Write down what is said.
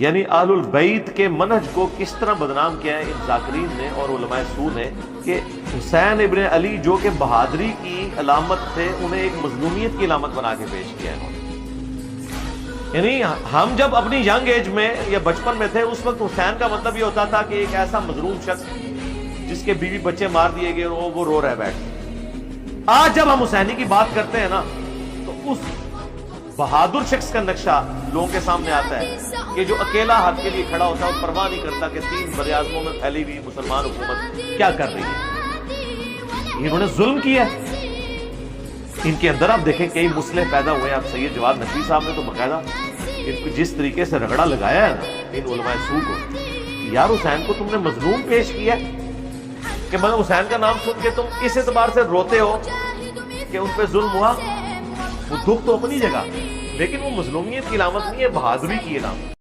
یعنی اہل البیت کے منہج کو کس طرح بدنام کیا ہے ان ذاکرین نے اور علماء سو نے، کہ حسین ابن علی جو کہ بہادری کی علامت تھے انہیں ایک مظلومیت کی علامت بنا کے پیش کیا ہے۔ یعنی ہم جب اپنی ینگ ایج میں یا بچپن میں تھے اس وقت حسین کا مطلب یہ ہوتا تھا کہ ایک ایسا مظلوم شخص جس کے بیوی بچے مار دیے گئے اور وہ رو رہے بیٹھ۔ آج جب ہم حسینی کی بات کرتے ہیں نا تو اس بہادر شخص کا نقشہ لوگوں کے سامنے آتا ہے کہ جو اکیلا حق کے لیے کھڑا ہوتا ہے اور پرواہ نہیں کرتا کہ 3 براعظموں میں پھیلی ہوئی مسلمان حکومت کیا کر رہی ہے، انہوں نے ظلم کیا ہے۔ ان کے اندر آپ دیکھیں کئی مسلح پیدا ہوئے ہیں۔ آپ سید جواد نقوی صاحب نے تو باقاعدہ ان کو جس طریقے سے رگڑا لگایا ہے نا ان علماء سو کو، یار حسین کو تم نے مظلوم پیش کیا کہ مطلب حسین کا نام سن کے تم اس اعتبار سے روتے ہو کہ ان پہ ظلم ہوا، وہ دکھ تو اپنی جگہ لیکن وہ مظلومیت کی علامت نہیں ہے، بہادری کی علامت۔